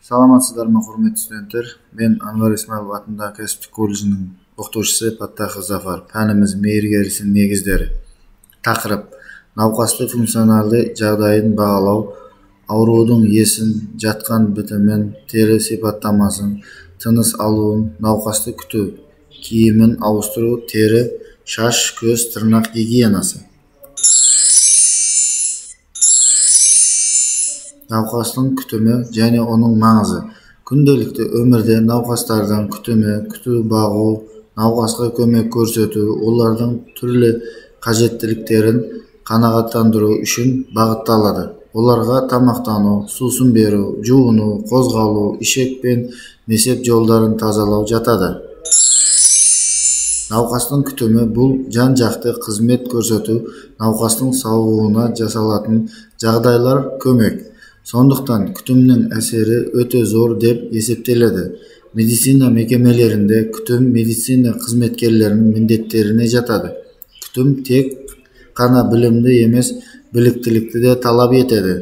Саламатсыздарбы, құрметті студенттер. Мен Анвар Исмаилов атындағы кәсіптік колледжінің оқытушысы Паттахов Зафар. Пәніміз мейіргерісінің негіздері. Тақырып: науқасты функционалды жағдайын бағалау, аурудың есін, жатқан бітімін, тері сипаттамасын, тыныс алуын, науқасты күту, киімін ауыстыру, тері, шаш, көз, тырнақ гигиенасы. Науқастың күтімі және оның маңызы. Күнделікті өмірде науқастардың күтімі, күту бағу, науқасқа көмек көрсету, олардың түрлі қажеттіліктерін қанағаттандыру үшін бағытталады. Оларға тамақтану, сусын беру, жуыну, қозғалу, ішек пен несеп жолдарын тазалау жатады. Науқастың күтімі бұл жан-жақты қызмет көрсету, науқастың сауығуына жасалатын жағдайлар көмек. Сондықтан күтімнің әсері өте зор деп есептеледі. Медицина мекемелерінде күтім медицина қызметкерлерінің міндеттеріне жатады. Күтім тек қана білімді емес, біліктілікті де талап етеді.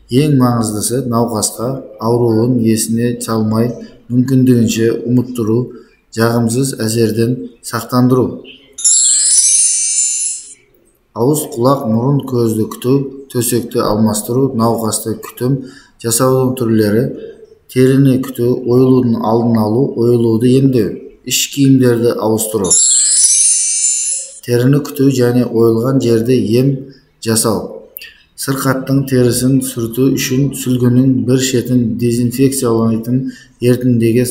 Ең маңыздысы науқасқа ауруын есіне салмай, мүмкіндігінше ұмыттыру, жағымсыз әсерден сақтандыру. Ауыз, құлақ, мұрын, көзді күту, төсекті алмастыру, науқасты күтім жасаудың түрлері: теріні күту, ойылудың алдын алу, ойылуды емдеу, іш киімдерді ауыстыру. Теріні күту және ойылған жерде ем жасау. Сырқаттың терісін сүрту үшін сүлгінің бір шетін дезинфекциялайтын ерітіндіге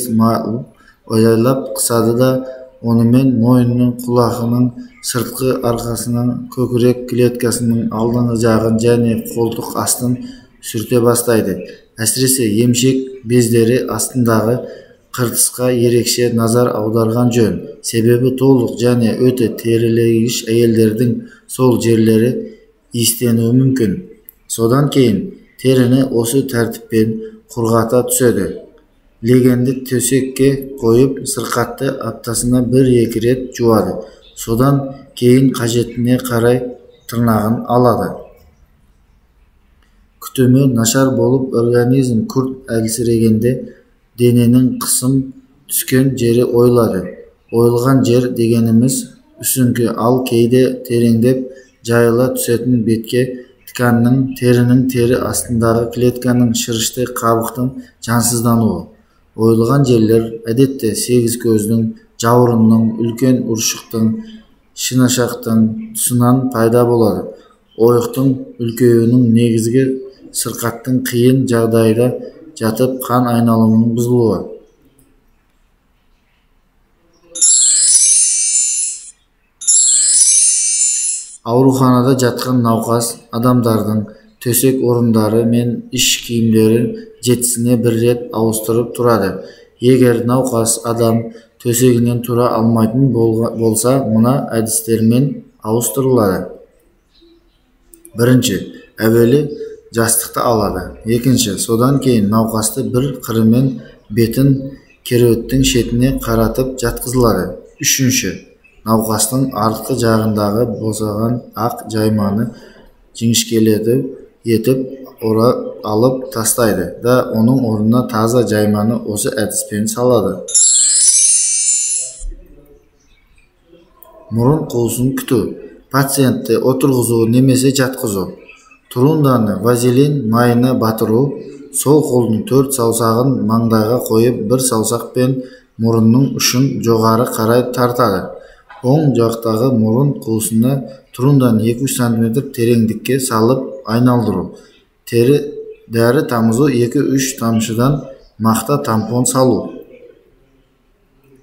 ойлайлап қысады да онымен мойынның, құлағының сыртқы арқасының, көкірек клеткасының алдыңғы жағын және қолтық астын сүрте бастайды. Әсіресе емшек бездері астындағы қыртысқа ерекше назар аударған жөн. Себебі толық және өте терілегіш әйелдердің сол жерлері иістенуі мүмкін. Содан кейін теріні осы тәртіппен құрғата түседі. Легенді төсекке қойып, сырқатты аптасына 1-2 рет жуады. Содан кейін қажетіне қарай тырнағын алады. Күтімі нашар болып, организм күрт әлсірегенде дененің қысым түскен жері ойылады. Ойылған жер дегеніміз үсіңкі, ал кейде тереңдеп жайыла түсетін бетке тканның, терінің тері астындағы клетканың, шырышты қабықтың жансыздануы. Ойылған жерлер әдетте сегіз көздің, жауырынның, үлкен ұршықтың, шынашақтың тұсынан пайда болады. Ойықтың үлкеюінің негізгі сырқаттың қиын жағдайда жатып қан айналымының бұзылуы. Ауруханада жатқан науқас адамдардың төсек орындары мен іш киімдерін жетісіне 1 рет ауыстырып тұрады. Егер науқас адам төсегінен тұра алмайтын болса, мына әдістермен ауыстырылады. Бірінші, әуелі жастықты алады. Екінші, содан кейін науқасты бір қырымен бетін кереуеттің шетіне қаратып жатқызылады. Үшінші, науқастың артқы жағындағы босаған ақ жайманы жіңішкелетіп етіп алып тастайды да оның орнына таза жайманы осы әдіспен салады. Мұрын қуысын күту. Пациентті отырғызу немесе жатқызу. Турунданы вазелин майына батыру. Сол қолдың 4 саусағын маңдайға қойып, бір саусақпен мұрынның ұшын жоғары қарай тартады. Оң жақтағы мұрын қуысына турундан 2-3 см тереңдікке салып айналдыру. Дәрі тамызу 2-3 тамшыдан мақта тампон салу.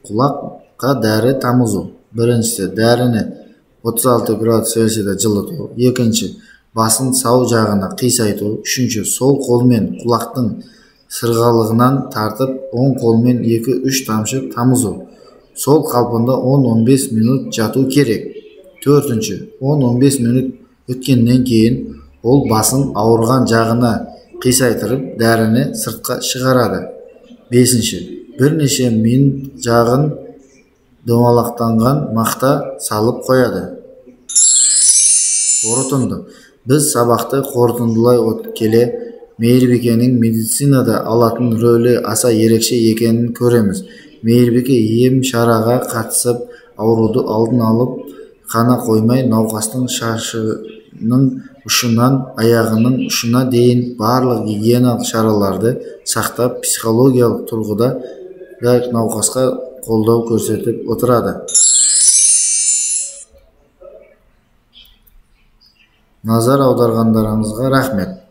Құлаққа дәрі тамызу. Біріншісі, дәріні 36 градус Цельсияда жылыту. Екінші, басын сау жағына қисайту. Үшінші, сол қолмен құлақтың сырғалығынан тартып, оң қолмен 2-3 тамшы тамызу. Сол қалпында 10-15 минут жату керек. Төртінші, 10-15 минут өткеннен кейін ол басын ауырған жағына қисайтырып, дәріні сыртқа шығарады. Бесінші, бірнеше минут жағын домалақтанған мақта салып қояды. Қорытынды. Біз сабақты қорытындылай келе мейірбикенің медицинада алатын рөлі аса ерекше екенін көреміз. Мейірбике ем шараға қатысып, ауруды алдын алып қана қоймай, науқастың шашының ұшынан аяғының ұшына дейін барлық гигиеналық шараларды сақтап, психологиялық тұрғыда да науқасқа қолдау көрсетіп отырады. Назар аударғандарыңызға рахмет.